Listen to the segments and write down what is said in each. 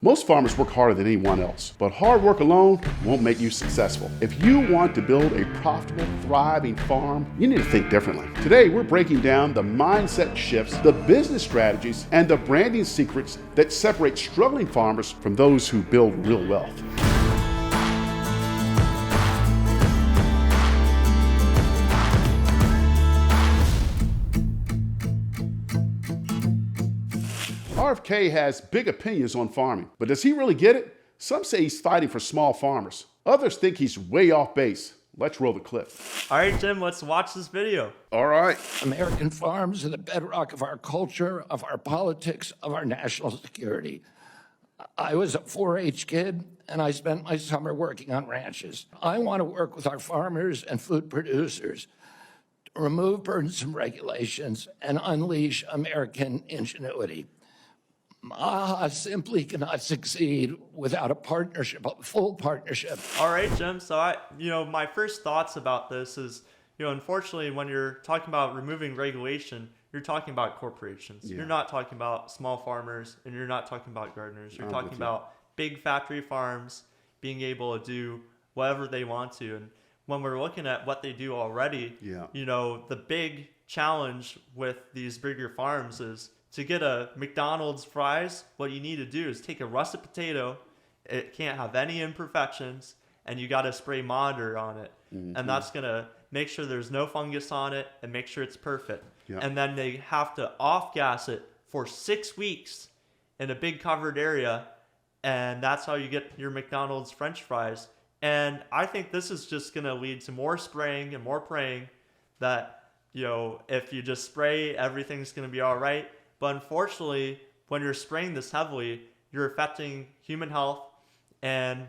Most farmers work harder than anyone else, but hard work alone won't make you successful. If you want to build a profitable, thriving farm, you need to think differently. Today, we're breaking down the mindset shifts, the business strategies, and the branding secrets that separate struggling farmers from those who build real wealth. RFK has big opinions on farming, but does he really get it? Some say he's fighting for small farmers. Others think he's way off base. Let's roll the clip. All right, Jim, let's watch this video. All right. American farms are the bedrock of our culture, of our politics, of our national security. I was a 4-H kid, and I spent my summer working on ranches. I want to work with our farmers and food producers to remove burdensome regulations and unleash American ingenuity. Simply cannot succeed without a partnership, a full partnership. All right, Jim. So my first thoughts about this is, unfortunately, when you're talking about removing regulation, you're talking about corporations. Yeah. You're not talking about small farmers, and you're not talking about gardeners. You're talking about big factory farms being able to do whatever they want to. And when we're looking at what they do already, the big challenge with these bigger farms is to get a McDonald's fries, what you need to do is take a russet potato. It can't have any imperfections, and you got to spray Monitor on it. Mm-hmm. And that's going to make sure there's no fungus on it and make sure it's perfect. Yep. And then they have to off-gas it for 6 weeks in a big covered area, and that's how you get your McDonald's French fries. And I think this is just going to lead to more spraying and more praying that, if you just spray, everything's going to be all right. But unfortunately, when you're spraying this heavily, you're affecting human health. And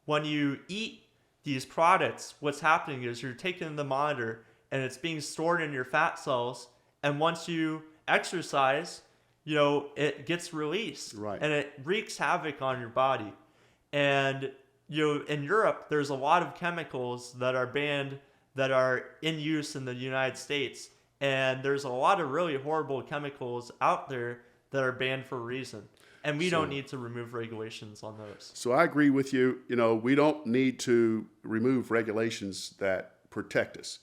when you eat these products, what's happening is you're taking the Monitor and it's being stored in your fat cells. And once you exercise, it gets released. Right. And it wreaks havoc on your body. And in Europe, there's a lot of chemicals that are banned that are in use in the United States. And there's a lot of really horrible chemicals out there that are banned for a reason. And we don't need to remove regulations on those. So I agree with you. We don't need to remove regulations that protect us.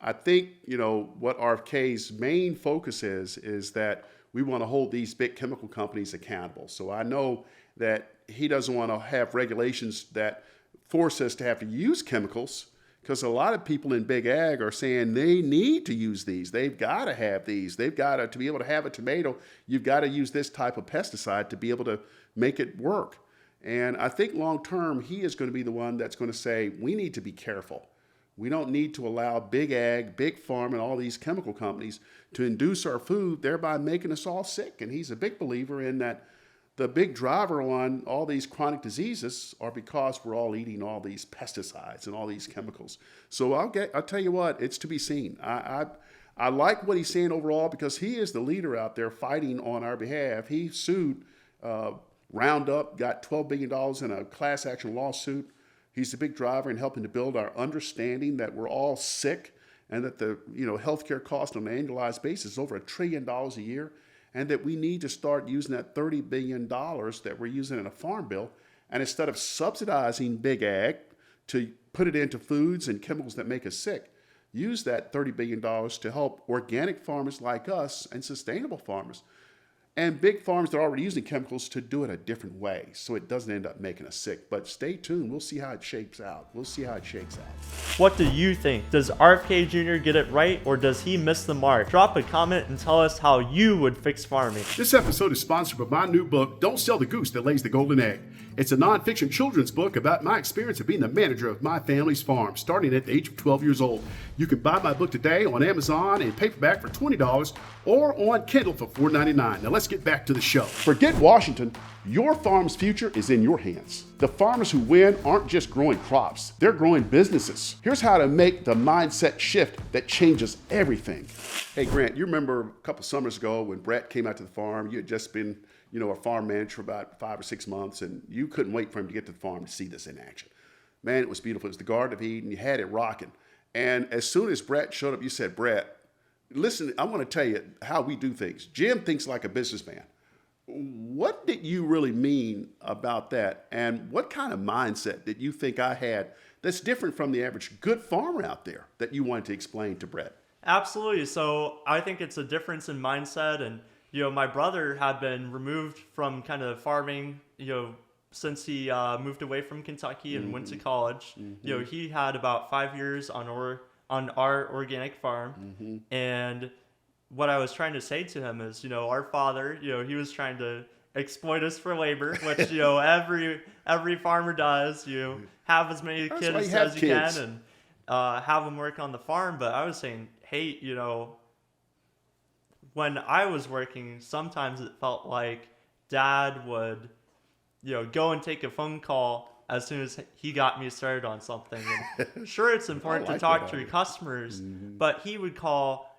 I think, what RFK's main focus is that we want to hold these big chemical companies accountable. So I know that he doesn't want to have regulations that force us to have to use chemicals, because a lot of people in big ag are saying they need to use these. They've got to have these. They've got to be able to have a tomato, you've got to use this type of pesticide to be able to make it work. And I think long term, he is going to be the one that's going to say, we need to be careful. We don't need to allow big ag, big farm, and all these chemical companies to induce our food, thereby making us all sick. And he's a big believer in that. The big driver on all these chronic diseases are because we're all eating all these pesticides and all these chemicals. So I'll tell you what, it's to be seen. I like what he's saying overall, because he is the leader out there fighting on our behalf. He sued Roundup, got $12 billion in a class action lawsuit. He's the big driver in helping to build our understanding that we're all sick, and that the healthcare cost on an annualized basis is over $1 trillion a year. And that we need to start using that $30 billion that we're using in a farm bill, and instead of subsidizing big ag to put it into foods and chemicals that make us sick, use that $30 billion to help organic farmers like us and sustainable farmers. And big farms that are already using chemicals to do it a different way, so it doesn't end up making us sick. But stay tuned. We'll see how it shapes out. What do you think? Does RFK Jr. get it right, or does he miss the mark? Drop a comment and tell us how you would fix farming. This episode is sponsored by my new book, Don't Sell the Goose That Lays the Golden Egg. It's a nonfiction children's book about my experience of being the manager of my family's farm, starting at the age of 12 years old. You can buy my book today on Amazon in paperback for $20 or on Kindle for $4.99. Now let's get back to the show. Forget Washington. Your farm's future is in your hands. The farmers who win aren't just growing crops, they're growing businesses. Here's how to make the mindset shift that changes everything. Hey Grant, you remember a couple summers ago when Brett came out to the farm? You had just been a farm manager for about 5 or 6 months, and you couldn't wait for him to get to the farm to see this in action. Man, it was beautiful. It was the Garden of Eden. You had it rocking. And as soon as Brett showed up, you said, Brett, listen, I want to tell you how we do things. Jim thinks like a businessman. What did you really mean about that? And what kind of mindset did you think I had that's different from the average good farmer out there that you wanted to explain to Brett? Absolutely. So I think it's a difference in mindset. And, my brother had been removed from kind of farming, since he moved away from Kentucky and went to college. He had about 5 years on our organic farm. And what I was trying to say to him is, our father, he was trying to exploit us for labor, which, every farmer does. You have as many kids as you can and have them work on the farm. But I was saying, hey, when I was working, sometimes it felt like Dad would, go and take a phone call as soon as he got me started on something. And sure, it's important to talk to your customers, but he would call,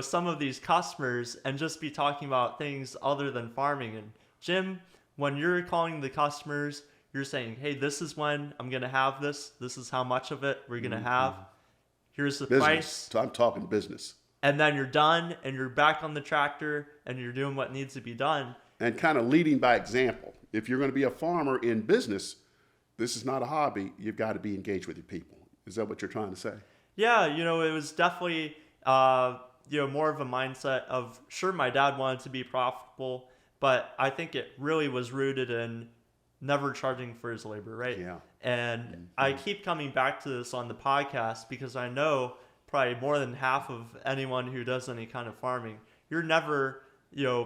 some of these customers and just be talking about things other than farming. And Jim, when you're calling the customers, you're saying, hey, this is when I'm going to have this. This is how much of it we're going to have. Here's the price. So I'm talking business. And then you're done and you're back on the tractor and you're doing what needs to be done. And kind of leading by example. If you're going to be a farmer in business, this is not a hobby. You've got to be engaged with your people. Is that what you're trying to say? Yeah, it was definitely, more of a mindset of, sure, my dad wanted to be profitable, but I think it really was rooted in never charging for his labor, right? Yeah. And I keep coming back to this on the podcast because I know probably more than half of anyone who does any kind of farming, you're never,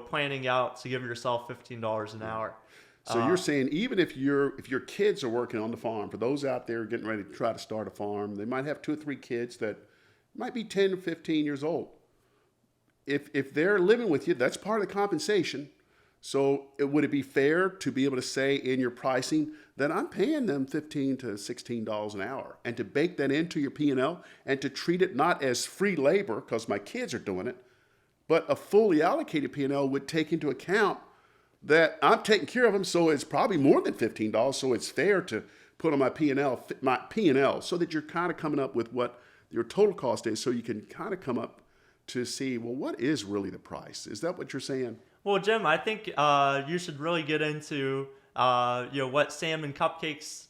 planning out to give yourself $15 an hour. So you're saying even if your kids are working on the farm, for those out there getting ready to try to start a farm, they might have 2 or 3 kids that might be 10 or 15 years old. If they're living with you, that's part of the compensation. So would it be fair to be able to say in your pricing that I'm paying them $15 to $16 an hour, and to bake that into your P&L and to treat it not as free labor because my kids are doing it, but a fully allocated P&L would take into account that I'm taking care of them, so it's probably more than $15, so it's fair to put on my P&L, so that you're kind of coming up with what your total cost is, so you can kind of come up to see, well, what is really the price? Is that what you're saying? Well, Jim, I think you should really get into what Sam and Cupcakes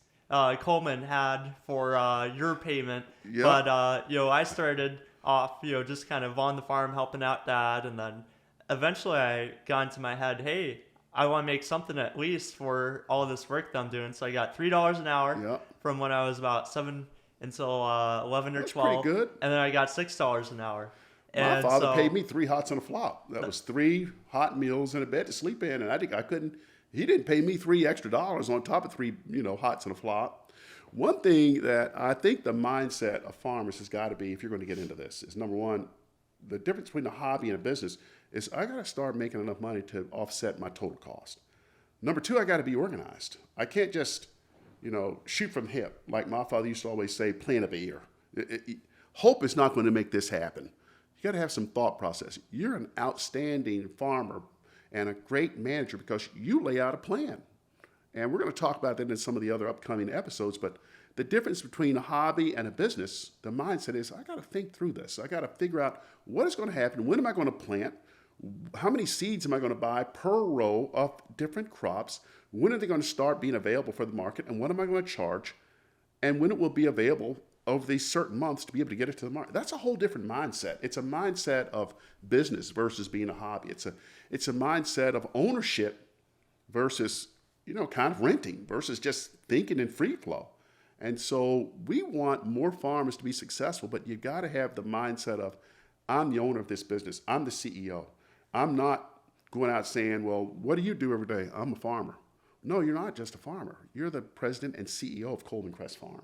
Coleman had for your payment. Yep. But I started off just kind of on the farm helping out Dad, and then eventually I got into my head, hey, I want to make something at least for all of this work that I'm doing. So I got $3 an hour from when I was about 7 until 11 or 12. Pretty good. And then I got $6 an hour. My father paid me 3 hots and a flop. That was 3 hot meals and a bed to sleep in, and I couldn't. He didn't pay me $3 extra on top of 3, hots and a flop. One thing that I think the mindset of farmers has got to be, if you're going to get into this, is number one, the difference between a hobby and a business is I got to start making enough money to offset my total cost. Number two, I got to be organized. I can't just, shoot from the hip. Like my father used to always say, plan of the ear. Hope is not going to make this happen. You got to have some thought process. You're an outstanding farmer and a great manager because you lay out a plan. And we're going to talk about that in some of the other upcoming episodes, but the difference between a hobby and a business, the mindset is I got to think through this. I got to figure out what is going to happen. When am I going to plant? How many seeds am I going to buy per row of different crops? When are they going to start being available for the market? And what am I going to charge? And when it will be available over these certain months to be able to get it to the market. That's a whole different mindset. It's a mindset of business versus being a hobby. It's a mindset of ownership versus, kind of renting versus just thinking in free flow. And so we want more farmers to be successful, but you've got to have the mindset of, I'm the owner of this business. I'm the CEO. I'm not going out saying, well, what do you do every day? I'm a farmer. No, you're not just a farmer. You're the president and CEO of Coleman Crest Farm.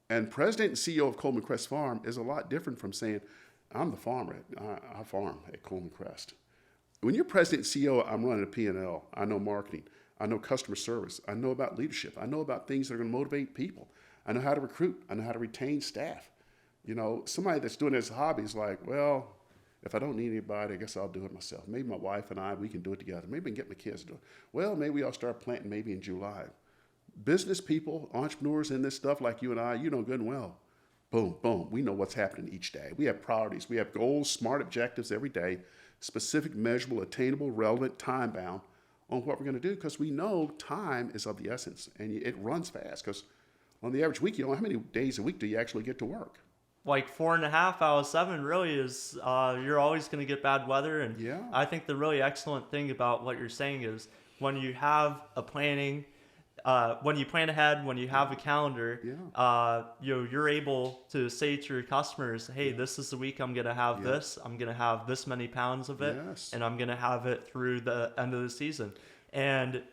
And president and CEO of Coleman Crest Farm is a lot different from saying, I'm the farmer. I farm at Coleman Crest. When you're president and CEO, I'm running a P&L. I know marketing. I know customer service. I know about leadership. I know about things that are going to motivate people. I know how to recruit. I know how to retain staff. Somebody that's doing it as a hobby is like, well, if I don't need anybody, I guess I'll do it myself. Maybe my wife and I, we can do it together. Maybe I can get my kids to do it. Well, maybe I'll start planting maybe in July. Business people, entrepreneurs in this stuff like you and I, good and well. Boom, boom. We know what's happening each day. We have priorities. We have goals, smart objectives every day, specific, measurable, attainable, relevant, time-bound. on what we're going to do because we know time is of the essence and it runs fast because on the average week, how many days a week do you actually get to work? Like 4.5 out of 7 really is you're always going to get bad weather. And Yeah. I think the really excellent thing about what you're saying is when you have a planning, when you plan ahead, when you have a calendar, you're able to say to your customers, hey, this is the week I'm going to have this. I'm going to have this many pounds of it, and I'm going to have it through the end of the season. And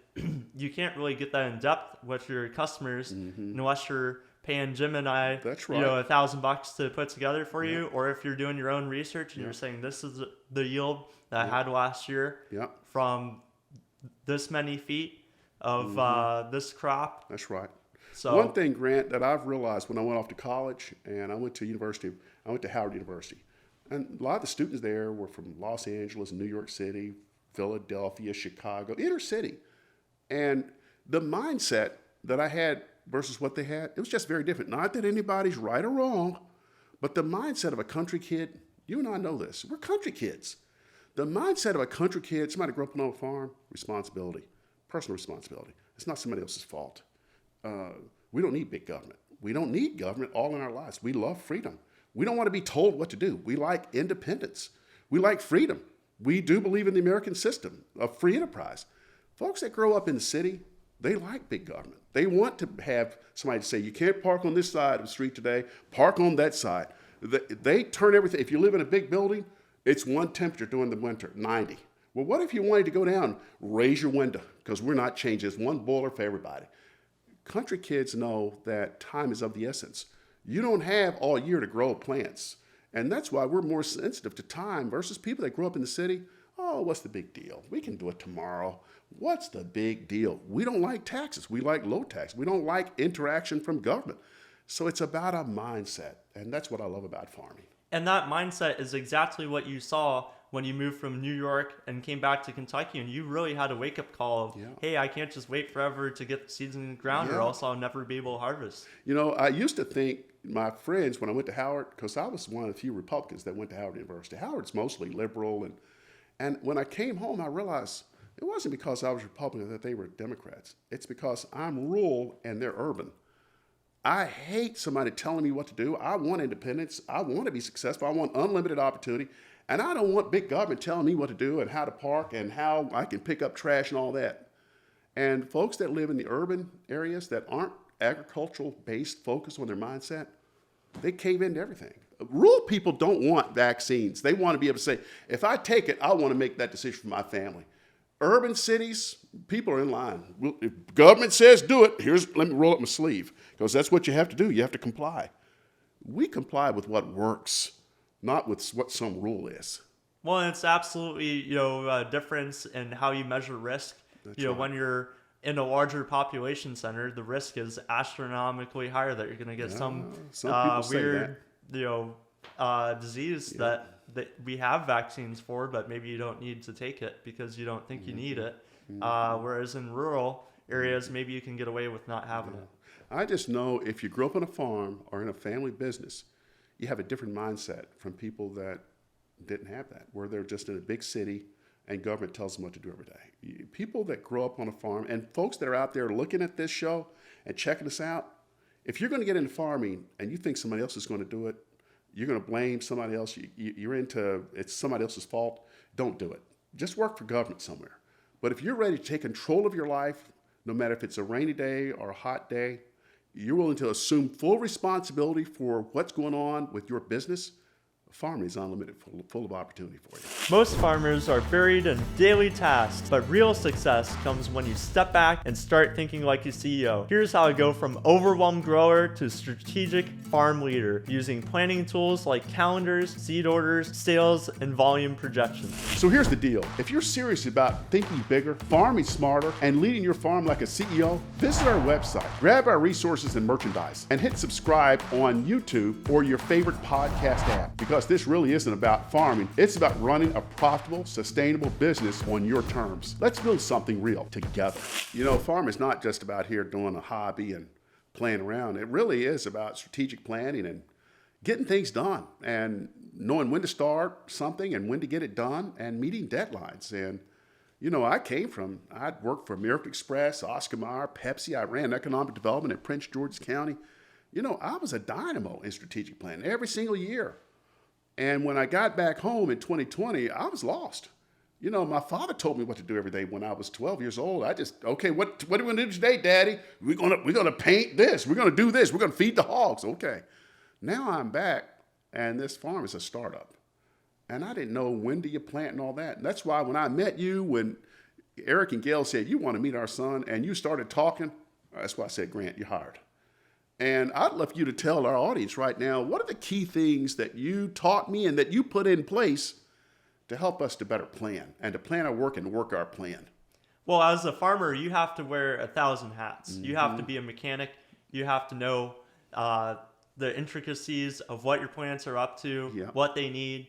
you can't really get that in depth with your customers unless you're paying Jim and I, That's right. $1,000 to put together for you, or if you're doing your own research and you're saying this is the yield that I had last year from this many feet of this crop. That's right. So one thing, Grant, that I've realized when I went off to college and I went to Howard University, and a lot of the students there were from Los Angeles, New York City, Philadelphia, Chicago, inner city. And the mindset that I had versus what they had, it was just very different. Not that anybody's right or wrong, but the mindset of a country kid, you and I know this, we're country kids. The mindset of a country kid, somebody grew up on a farm, responsibility, personal responsibility. It's not somebody else's fault. We don't need big government. We don't need government all in our lives. We love freedom. We don't want to be told what to do. We like independence. We like freedom. We do believe in the American system of free enterprise. Folks that grow up in the city, they like big government. They want to have somebody to say, you can't park on this side of the street today, park on that side. They turn everything. If you live in a big building, it's one temperature during the winter, 90. Well, what if you wanted to go down, raise your window, because we're not changing. It's one boiler for everybody. Country kids know that time is of the essence. You don't have all year to grow plants. And that's why we're more sensitive to time versus people that grow up in the city. Oh, what's the big deal? We can do it tomorrow. What's the big deal? We don't like taxes. We like low tax. We don't like interaction from government. So it's about a mindset. And that's what I love about farming. And that mindset is exactly what you saw when you moved from New York and came back to Kentucky, and you really had a wake-up call of, hey, I can't just wait forever to get the seeds in the ground or else I'll never be able to harvest. You know, I used to think my friends when I went to Howard, because I was one of the few Republicans that went to Howard University. Howard's mostly liberal. And when I came home, I realized it wasn't because I was Republican that they were Democrats. It's because I'm rural and they're urban. I hate somebody telling me what to do. I want independence. I want to be successful. I want unlimited opportunity. And I don't want big government telling me what to do and how to park and how I can pick up trash and all that. And folks that live in the urban areas that aren't agricultural-based, focused on their mindset, they cave into everything. Rural people don't want vaccines. They want to be able to say, if I take it, I want to make that decision for my family. Urban cities, people are in line. If government says do it, let me roll up my sleeve, because that's what you have to do. You have to comply. We comply with what works, not with what some rule is. Well, it's absolutely, a difference in how you measure risk. That's right. When you're in a larger population center, the risk is astronomically higher that you're going to get some weird, disease that we have vaccines for, but maybe you don't need to take it because you don't think you need it. Whereas in rural areas, maybe you can get away with not having it. I just know if you grew up on a farm or in a family business, you have a different mindset from people that didn't have that, where they're just in a big city and government tells them what to do every day. People that grow up on a farm, and folks that are out there looking at this show and checking us out, if you're going to get into farming and you think somebody else is going to do it, you're going to blame somebody else, it's somebody else's fault, don't do it. Just work for government somewhere. But if you're ready to take control of your life, no matter if it's a rainy day or a hot day, you're willing to assume full responsibility for what's going on with your business, farming is unlimited, full of opportunity for you. Most farmers are buried in daily tasks, but real success comes when you step back and start thinking like a CEO. Here's how I go from overwhelmed grower to strategic farm leader using planning tools like calendars, seed orders, sales, and volume projections. So here's the deal. If you're serious about thinking bigger, farming smarter, and leading your farm like a CEO, visit our website, grab our resources and merchandise, and hit subscribe on YouTube or your favorite podcast app, because this really isn't about farming. It's about running a profitable, sustainable business on your terms. Let's build something real together. Farming is not just about here doing a hobby and playing around. It really is about strategic planning and getting things done and knowing when to start something and when to get it done and meeting deadlines. And I'd worked for American Express, Oscar Mayer, Pepsi. I ran economic development in Prince George's County. I was a dynamo in strategic planning every single year. And when I got back home in 2020, I was lost. My father told me what to do every day when I was 12 years old. Okay, what are we going to do today, Daddy? We're gonna paint this. We're going to do this. We're going to feed the hogs. Okay. Now I'm back, and this farm is a startup. And I didn't know when do you plant and all that. And that's why when I met you, when Eric and Gail said, you want to meet our son, and you started talking, that's why I said, Grant, you're hired. And I'd love you to tell our audience right now, what are the key things that you taught me and that you put in place to help us to better plan and to plan our work and work our plan? Well, as a farmer, you have to wear 1,000 hats. Mm-hmm. You have to be a mechanic. You have to know the intricacies of what your plants are up to, what they need.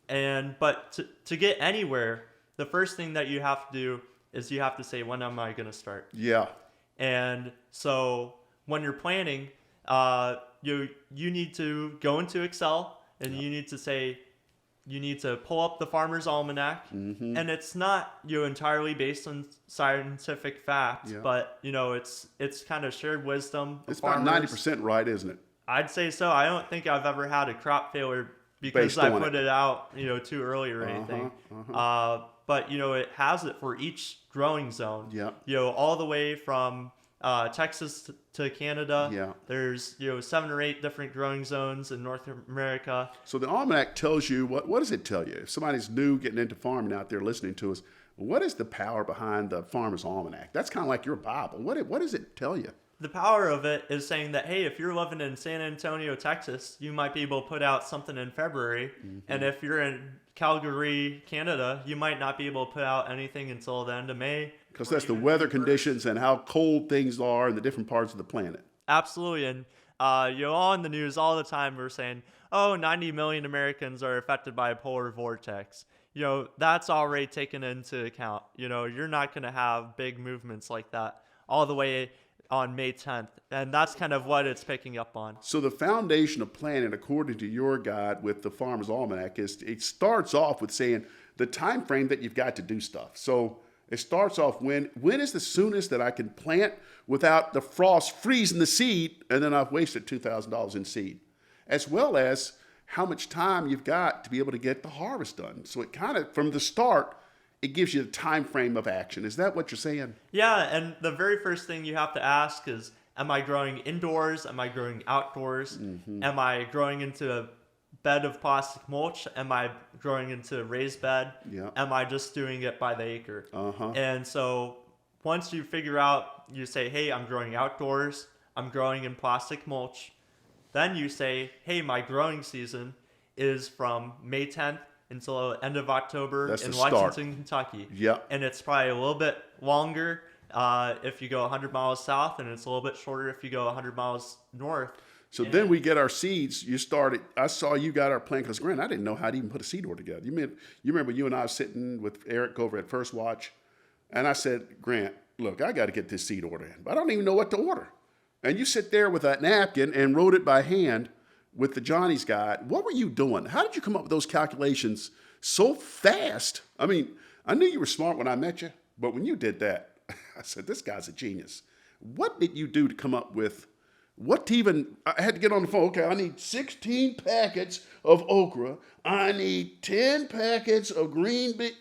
But to get anywhere, the first thing that you have to do is you have to say, when am I going to start? Yeah. And so when you're planning, you need to go into Excel and you need to say, you need to pull up the Farmer's Almanac. Mm-hmm. And it's not entirely based on scientific fact, but it's kind of shared wisdom. It's about 90% right, isn't it? I'd say so. I don't think I've ever had a crop failure because I put it out too early or anything. But it has it for each growing zone. Yeah. All the way from Texas to Canada. Yeah. There's 7 or 8 different growing zones in North America. So the Almanac tells you what does it tell you? If somebody's new getting into farming out there listening to us, what is the power behind the Farmer's Almanac? That's kind of like your Bible. What does it tell you? The power of it is saying that, hey, if you're living in San Antonio, Texas, you might be able to put out something in February. Mm-hmm. And if you're in Calgary, Canada, you might not be able to put out anything until the end of May. Because that's the weather conditions and how cold things are in the different parts of the planet. Absolutely. And on the news all the time, we're saying, 90 million Americans are affected by a polar vortex. That's already taken into account. You're not going to have big movements like that all the way on May 10th. And that's kind of what it's picking up on. So the foundation of planning, according to your guide with the Farmer's Almanac, is it starts off with saying the time frame that you've got to do stuff. So it starts off when is the soonest that I can plant without the frost freezing the seed, and then I've wasted $2,000 in seed, as well as how much time you've got to be able to get the harvest done. So it kind of, from the start, it gives you the time frame of action. Is that what you're saying? Yeah, and the very first thing you have to ask is, am I growing indoors? Am I growing outdoors? Mm-hmm. Am I growing into a bed of plastic mulch? Am I growing into a raised bed? Yeah. Am I just doing it by the acre? Uh-huh. And so once you figure out, you say, hey, I'm growing outdoors. I'm growing in plastic mulch. Then you say, hey, my growing season is from May 10th until the end of October in Lexington, Kentucky. Yeah. And it's probably a little bit longer if you go 100 miles south, and it's a little bit shorter if you go 100 miles north. So then we get our seeds. I saw you got our plan, because Grant, I didn't know how to even put a seed order together. You remember you and I were sitting with Eric over at First Watch, and I said, Grant, look, I got to get this seed order in, but I don't even know what to order. And you sit there with that napkin and wrote it by hand with the Johnny's Guide. What were you doing? How did you come up with those calculations so fast? I mean, I knew you were smart when I met you, but when you did that, I said, this guy's a genius. What did you do to come up with I had to get on the phone. Okay, I need 16 packets of okra. I need 10 packets of green beans.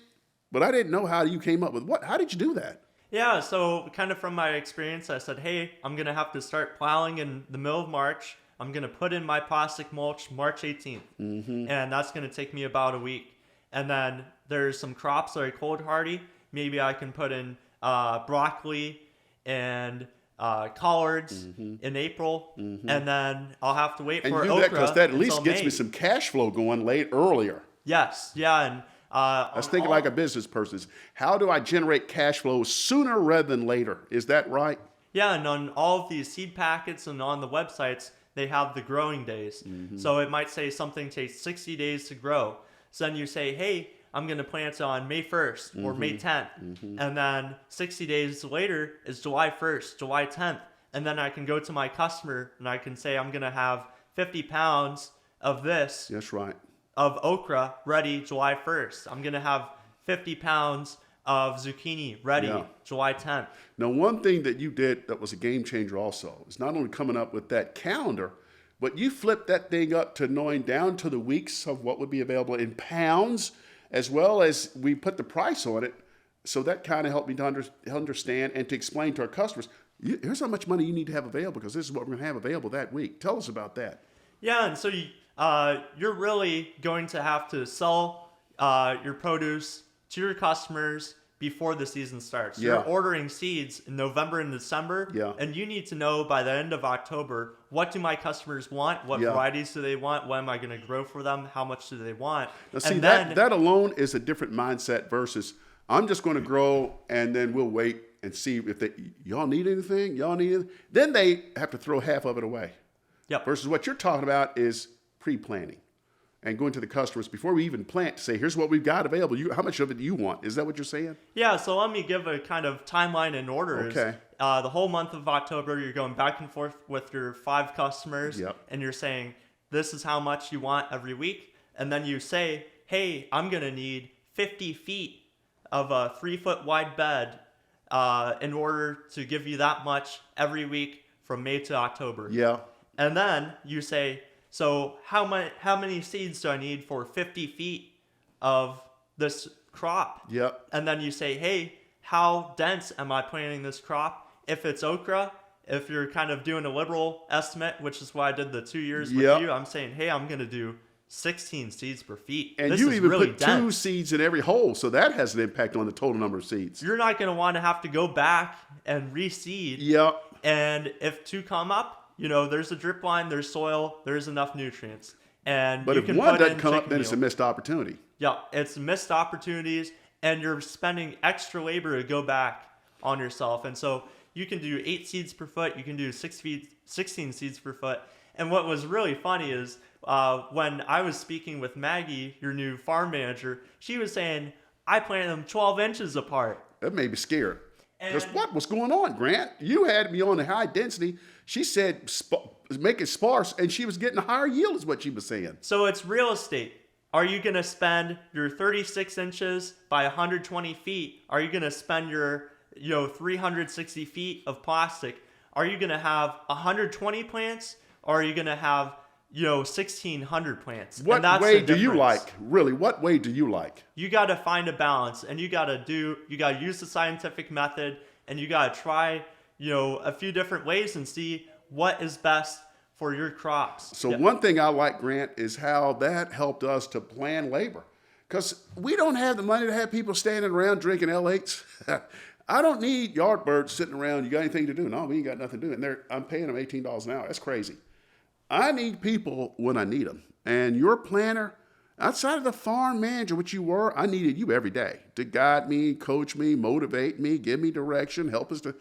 But I didn't know how you came up with how did you do that? Yeah, so kind of from my experience, I said, hey, I'm going to have to start plowing in the middle of March. I'm going to put in my plastic mulch March 18th. Mm-hmm. And that's going to take me about a week. And then there's some crops that are cold hardy. Maybe I can put in broccoli and collards in April, and then I'll have to wait for okra. And do that because that at least gets me some cash flow going earlier. Yes, yeah, and I was thinking like a business person. How do I generate cash flow sooner rather than later? Is that right? Yeah, and on all of these seed packets and on the websites, they have the growing days. Mm-hmm. So it might say something takes 60 days to grow. So then you say, hey, I'm going to plant on May 1st or May 10th. Mm-hmm. And then 60 days later is July 1st, July 10th. And then I can go to my customer and I can say I'm going to have 50 pounds of this. That's right. Of okra ready July 1st. I'm going to have 50 pounds of zucchini ready Yeah. July 10th. Now, one thing that you did that was a game changer also is not only coming up with that calendar, but you flipped that thing up to knowing down to the weeks of what would be available in pounds, as well as we put the price on it. So that kind of helped me to understand and to explain to our customers, here's how much money you need to have available because this is what we're going to have available that week. Tell us about that. Yeah, and so you're really going to have to sell your produce to your customers before the season starts. Yeah. You're ordering seeds in November and December, Yeah. and you need to know by the end of October, what do my customers want? What Yeah. varieties do they want? What am I going to grow for them? How much do they want? Now, see, and then, that alone is a different mindset versus I'm just going to grow and then we'll wait and see if y'all need anything? Y'all need anything? Then they have to throw half of it away. Yep. Versus what you're talking about is pre-planning and going to the customers before we even plant to say, here's what we've got available. How much of it do you want? Is that what you're saying? Yeah, so let me give a kind of timeline in order. Okay. The whole month of October, you're going back and forth with your 5 customers, Yep. and you're saying, this is how much you want every week. And then you say, hey, I'm going to need 50 feet of a 3-foot wide bed in order to give you that much every week from May to October. Yeah. And then you say, so how many seeds do I need for 50 feet of this crop? Yep. And then you say, hey, how dense am I planting this crop? If it's okra, if you're kind of doing a liberal estimate, which is why I did the 2 years with Yep. you, I'm saying, hey, I'm going to do 16 seeds per feet. And this you is even really put dense. 2 seeds in every hole, so that has an impact on the total number of seeds. You're not going to want to have to go back and reseed. Yep. And if 2 come up, there's a drip line, there's soil, there's enough nutrients. And But you if can one put doesn't in come up, chicken then it's a meal. missed opportunity. Yeah, it's missed opportunities, and you're spending extra labor to go back on yourself. And so you can do 8 seeds per foot, you can do 16 seeds per foot. And what was really funny is when I was speaking with Maggie, your new farm manager, she was saying, I planted them 12 inches apart. That made me scared. Because And- what was going on, Grant? You had me on the high density. She said make it sparse, and she was getting a higher yield is what she was saying. So it's real estate. Are you going to spend your 36 inches by 120 feet? Are you going to spend your 360 feet of plastic? Are you going to have 120 plants, or are you going to have 1,600 plants? What And that's way the do you difference. like? Really, what way do you like? You got to find a balance, and you got to use the scientific method, and you got to try a few different ways and see what is best for your crops. So Yeah. one thing I like, Grant, is how that helped us to plan labor. Because we don't have the money to have people standing around drinking L8s. I don't need yard birds sitting around. You got anything to do? No, we ain't got nothing to do. And I'm paying them $18 an hour. That's crazy. I need people when I need them. And your planner, outside of the farm manager, which you were, I needed you every day to guide me, coach me, motivate me, give me direction, help us to.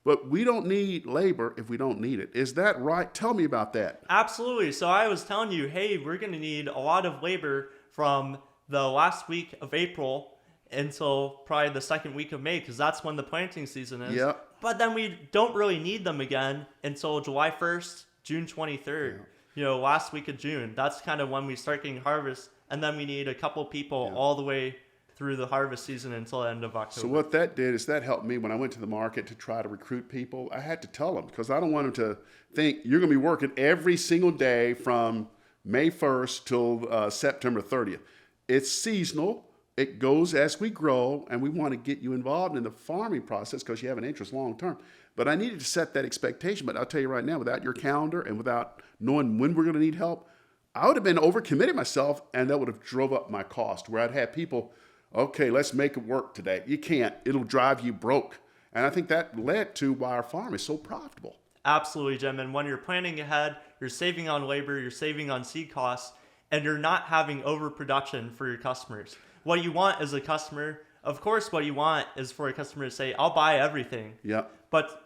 But we don't need labor if we don't need it. Is that right? Tell me about that. Absolutely. So I was telling you, hey, we're going to need a lot of labor from the last week of April until probably the second week of May, because that's when the planting season is. Yep. But then we don't really need them again until July 1st, June 23rd. Last week of June. That's kind of when we start getting harvest. And then we need a couple people all the way through the harvest season until the end of October. So what that did is that helped me when I went to the market to try to recruit people. I had to tell them because I don't want them to think you're going to be working every single day from May 1st till September 30th. It's seasonal. It goes as we grow, and we want to get you involved in the farming process because you have an interest long term. But I needed to set that expectation. But I'll tell you right now, without your calendar and without knowing when we're going to need help, I would have been overcommitted myself, and that would have drove up my cost where I'd have people, okay, let's make it work today. You can't. It'll drive you broke. And I think that led to why our farm is so profitable. Absolutely, Jim. And when you're planning ahead, you're saving on labor, you're saving on seed costs, and you're not having overproduction for your customers. What you want as a customer, of course, what you want is for a customer to say, I'll buy everything. Yeah. But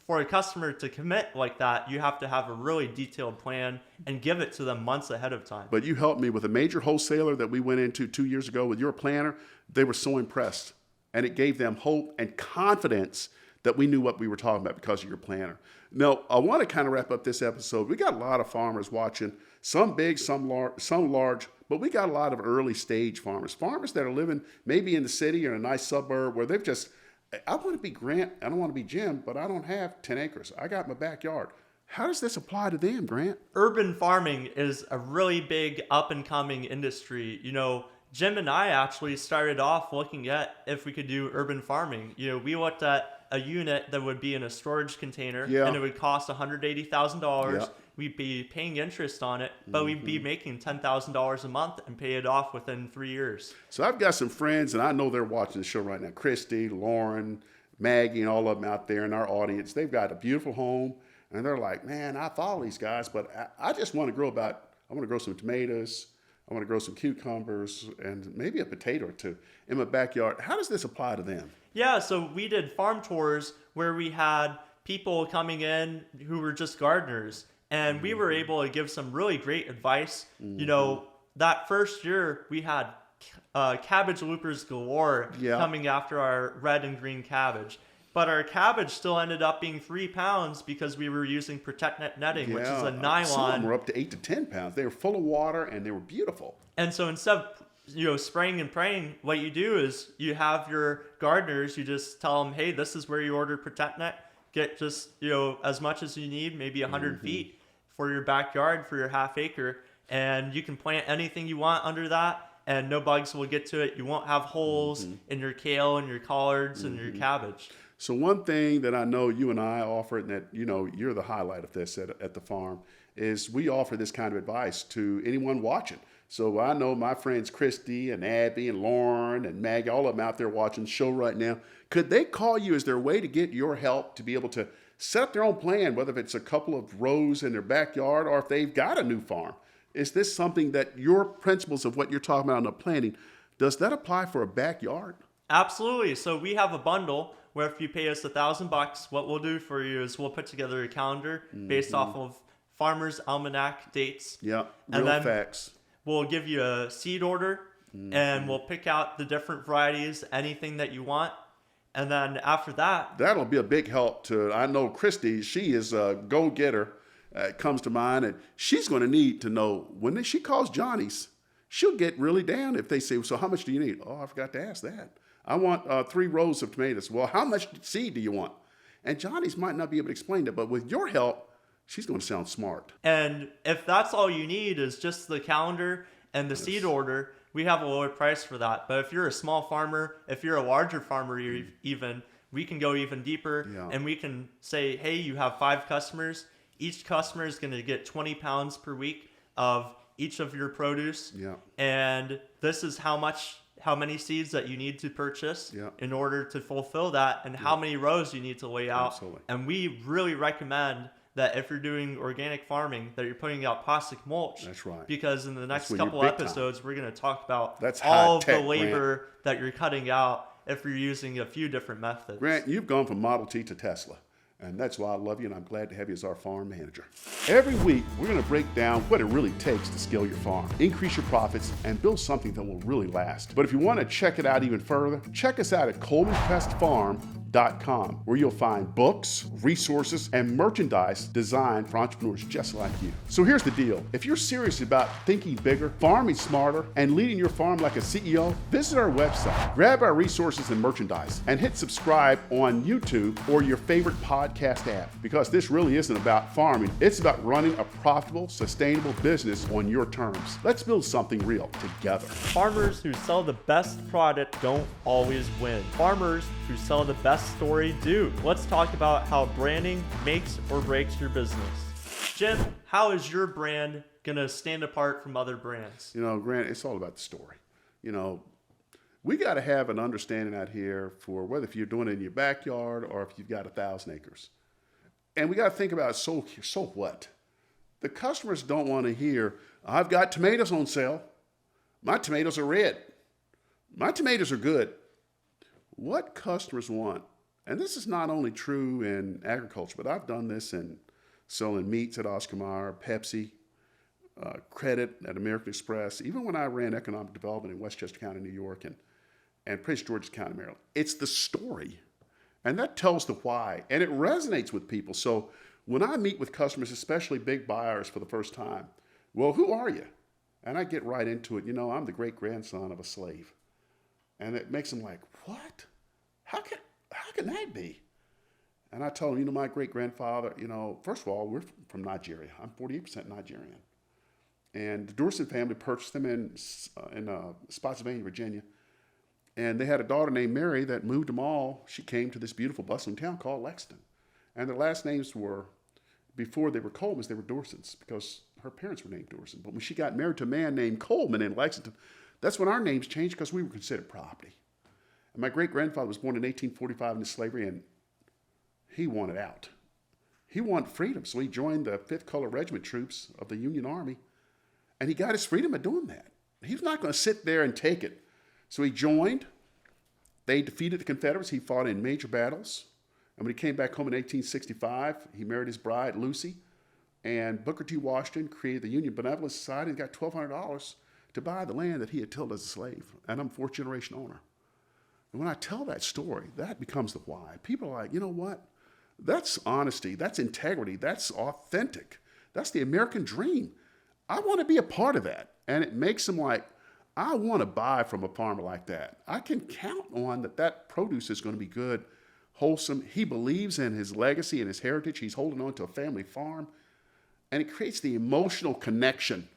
for a customer to commit like that, you have to have a really detailed plan and give it to them months ahead of time. But you helped me with a major wholesaler that we went into 2 years ago with your planner. They were so impressed. And it gave them hope and confidence that we knew what we were talking about because of your planner. Now, I want to kind of wrap up this episode. We got a lot of farmers watching, some big, some large, but we got a lot of early stage farmers that are living maybe in the city or in a nice suburb where they've just, I want to be Grant, I don't want to be Jim, but I don't have 10 acres. I got my backyard. How does this apply to them, Grant? Urban farming is a really big up and coming industry. Jim and I actually started off looking at if we could do urban farming. We looked at a unit that would be in a storage container, and it would cost $180,000. Yeah. We'd be paying interest on it, but we'd be making $10,000 a month and pay it off within 3 years. So I've got some friends, and I know they're watching the show right now. Christie, Lauren, Maggie, and all of them out there in our audience. They've got a beautiful home, and they're like, man, I follow these guys, but I just want to I want to grow some tomatoes. I want to grow some cucumbers and maybe a potato or two in my backyard. How does this apply to them? Yeah, so we did farm tours where we had people coming in who were just gardeners, and we were able to give some really great advice. That first year we had cabbage loopers galore coming after our red and green cabbage. But our cabbage still ended up being 3 pounds because we were using Protect Net netting, which is a nylon. Some of them were up to 8 to 10 pounds. They were full of water and they were beautiful. And so instead of spraying and praying, what you do is you have your gardeners, you just tell them, hey, this is where you order Protect Net. Get just as much as you need, maybe 100 feet for your backyard, for your half acre, and you can plant anything you want under that, and no bugs will get to it. You won't have holes in your kale and your collards and your cabbage. So one thing that I know you and I offer, and that you're the highlight of this at the farm, is we offer this kind of advice to anyone watching. So I know my friends Christy and Abby and Lauren and Maggie, all of them out there watching the show right now. Could they call you? Is there a way to get your help to be able to set up their own plan, whether it's a couple of rows in their backyard or if they've got a new farm? Is this something that your principles of what you're talking about in the planning, does that apply for a backyard? Absolutely. So we have a bundle where if you pay us $1,000, what we'll do for you is we'll put together a calendar based off of Farmer's Almanac dates. Yeah, and then facts. We'll give you a seed order, and we'll pick out the different varieties, anything that you want. And then after that, that'll be a big help to, I know Christy, she is a go-getter, comes to mind, and she's going to need to know when she calls Johnny's, she'll get really down if they say, so how much do you need? Oh, I forgot to ask that. I want 3 rows of tomatoes. Well, how much seed do you want? And Johnny's might not be able to explain that, but with your help, she's going to sound smart. And if that's all you need is just the calendar and the seed order, we have a lower price for that. But if you're a small farmer, if you're a larger farmer even, we can go even deeper and we can say, hey, you have 5 customers. Each customer is going to get 20 pounds per week of each of your produce. Yeah. And this is how many seeds that you need to purchase in order to fulfill that, and how many rows you need to lay out. Absolutely. And we really recommend that if you're doing organic farming, that you're putting out plastic mulch. That's right. Because in the next couple episodes, we're going to talk about That's all of the high-tech, labor Grant. that you're cutting out if you're using a few different methods. Grant, you've gone from Model T to Tesla. And that's why I love you, and I'm glad to have you as our farm manager. Every week, we're going to break down what it really takes to scale your farm, increase your profits, and build something that will really last. But if you want to check it out even further, check us out at ColemanPestFarm.com, where you'll find books, resources, and merchandise designed for entrepreneurs just like you. So here's the deal. If you're serious about thinking bigger, farming smarter, and leading your farm like a CEO, visit our website, grab our resources and merchandise, and hit subscribe on YouTube or your favorite podcast app, because this really isn't about farming. It's about running a profitable, sustainable business on your terms. Let's build something real together. Farmers who sell the best product don't always win. Farmers who sell the best story do. Let's talk about how branding makes or breaks your business. Jim, how is your brand going to stand apart from other brands? Grant, it's all about the story. We got to have an understanding out here for whether if you're doing it in your backyard or if you've got 1,000 acres. And we got to think about, so what? The customers don't want to hear, I've got tomatoes on sale. My tomatoes are red. My tomatoes are good. What customers want, and this is not only true in agriculture, but I've done this in selling meats at Oscar Mayer, Pepsi, credit at American Express, even when I ran economic development in Westchester County, New York, and Prince George's County, Maryland. It's the story, and that tells the why, and it resonates with people. So when I meet with customers, especially big buyers for the first time, well, who are you? And I get right into it. I'm the great grandson of a slave. And it makes them like, what? How can that be? And I told them, my great grandfather, first of all, we're from Nigeria. I'm 48% Nigerian. And the Dorson family purchased them in Spotsylvania, Virginia. And they had a daughter named Mary that moved them all. She came to this beautiful bustling town called Lexington. And their last names were, before they were Colemans, they were Dorsons because her parents were named Dorson. But when she got married to a man named Coleman in Lexington, that's when our names changed because we were considered property. And my great-grandfather was born in 1845 into slavery, and he wanted out. He wanted freedom, so he joined the 5th Colored Regiment troops of the Union Army, and he got his freedom by doing that. He was not going to sit there and take it. So he joined. They defeated the Confederates. He fought in major battles. And when he came back home in 1865, he married his bride, Lucy. And Booker T. Washington created the Union Benevolent Society and got $1,200 to buy the land that he had tilled as a slave. And I'm a 4th-generation owner. And when I tell that story, that becomes the why. People are like, you know what? That's honesty. That's integrity. That's authentic. That's the American dream. I want to be a part of that. And it makes them like, I want to buy from a farmer like that. I can count on that produce is going to be good, wholesome. He believes in his legacy and his heritage. He's holding on to a family farm. And it creates the emotional connection,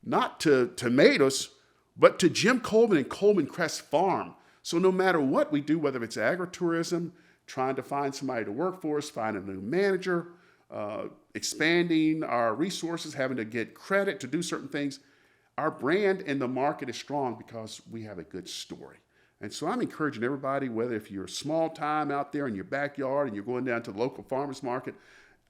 not to tomatoes, but to Jim Coleman and Coleman Crest Farm. So no matter what we do, whether it's agritourism, trying to find somebody to work for us, find a new manager, expanding our resources, having to get credit to do certain things, our brand in the market is strong because we have a good story. And so I'm encouraging everybody, whether if you're small time out there in your backyard and you're going down to the local farmer's market,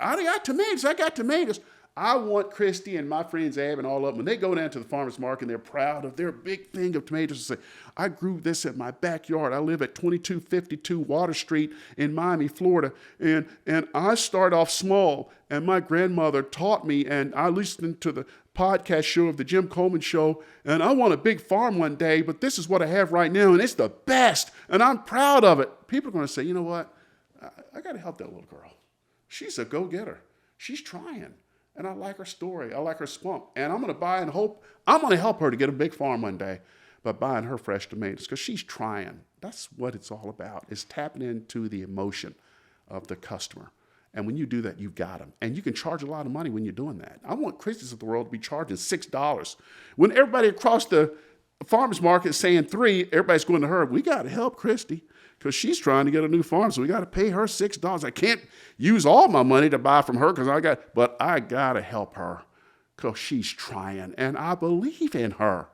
I got tomatoes. I want Christie and my friends Ab and all of them, when they go down to the farmer's market and they're proud of their big thing of tomatoes, and say, I grew this at my backyard. I live at 2252 Water Street in Miami, Florida. And I start off small, and my grandmother taught me, and I listened to the podcast show of the Jim Coleman Show, and I want a big farm one day, but this is what I have right now, and it's the best, and I'm proud of it. People are going to say, you know what? I got to help that little girl. She's a go-getter. She's trying. And I like her story. I like her spunk. And I'm going to buy and hope, I'm going to help her to get a big farm one day by buying her fresh tomatoes because she's trying. That's what it's all about, is tapping into the emotion of the customer. And when you do that, you've got them. And you can charge a lot of money when you're doing that. I want Christie's of the world to be charging $6. When everybody across the farmer's market is saying $3, everybody's going to her. We got to help Christie because she's trying to get a new farm, so we got to pay her $6. I can't use all my money to buy from her but I got to help her because she's trying, and I believe in her.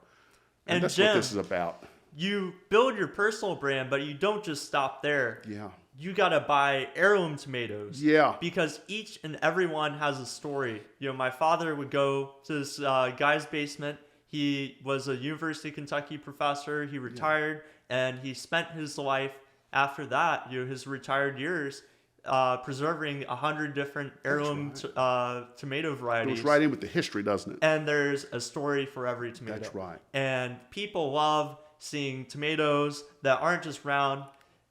And that's Jim, what this is about. You build your personal brand, but you don't just stop there. Yeah. You got to buy heirloom tomatoes. Yeah. Because each and every one has a story. My father would go to this guy's basement. He was a University of Kentucky professor. He retired, and he spent his life after that, his retired years, preserving 100 different heirloom tomato varieties. It goes right in with the history, doesn't it? And there's a story for every tomato. That's right. And people love seeing tomatoes that aren't just round.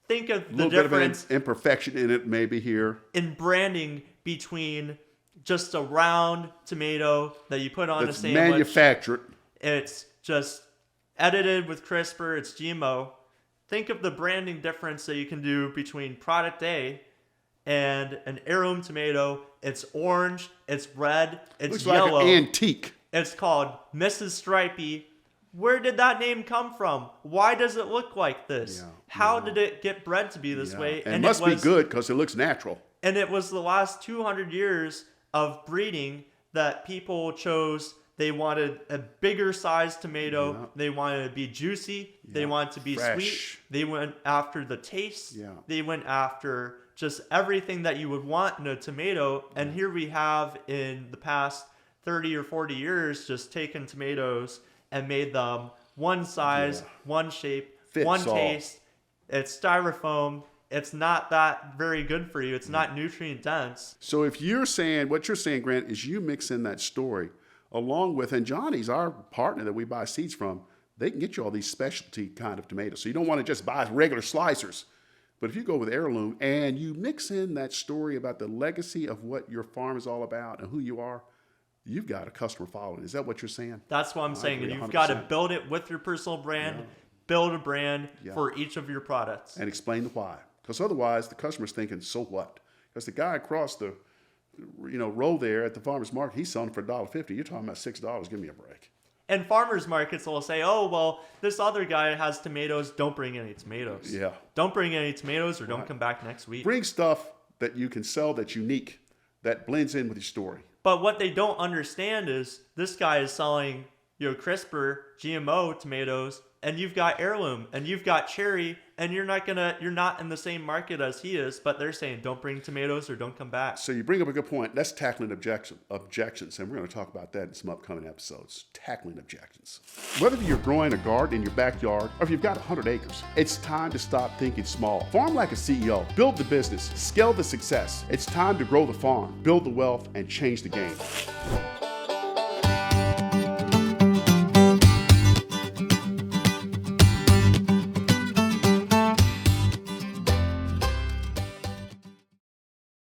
Think of the difference. A little bit of an imperfection in it maybe here. In branding between just a round tomato that you put on a sandwich. Manufactured. It's just edited with CRISPR. It's GMO. Think of the branding difference that you can do between product A and an heirloom tomato. It's orange, it's red, it's Looks yellow. like an antique. It's called Mrs. Stripey. Where did that name come from? Why does it look like this? How did it get bred to be this way? And it must be good because it looks natural. And it was the last 200 years of breeding that people chose. They wanted a bigger sized tomato. Yeah. They wanted it to be juicy. Yeah. They wanted it to be fresh. Sweet. They went after the taste. Yeah. They went after just everything that you would want in a tomato. And here we have, in the past 30 or 40 years, just taken tomatoes and made them one size, one shape, Fits one all. taste. It's styrofoam. It's not that very good for you. It's not nutrient dense. So if you're saying, what you're saying, Grant, is you mix in that story along with, and Johnny's our partner that we buy seeds from, they can get you all these specialty kind of tomatoes. So you don't want to just buy regular slicers. But if you go with heirloom and you mix in that story about the legacy of what your farm is all about and who you are, you've got a customer following. Is that what you're saying? That's what I'm saying. agree And you've got to 100%. build it with your personal brand, build a brand Yeah. for each of your products. And explain the why. Because otherwise, the customer's thinking, so what? Because the guy across the row there at the farmer's market, he's selling for $1.50. You're talking about $6. Give me a break. And farmers markets will say, oh, well, this other guy has tomatoes. Don't bring any tomatoes. Yeah. Don't bring any tomatoes or don't come back next week. Bring stuff that you can sell that's unique, that blends in with your story. But what they don't understand is this guy is selling, CRISPR, GMO tomatoes, and you've got heirloom, and you've got cherry, and you're not in the same market as he is, but they're saying don't bring tomatoes or don't come back. So you bring up a good point. That's tackling objections, and we're going to talk about that in some upcoming episodes. Tackling objections. Whether you're growing a garden in your backyard or if you've got 100 acres, it's time to stop thinking small. Farm like a CEO. Build the business. Scale the success. It's time to grow the farm, build the wealth, and change the game.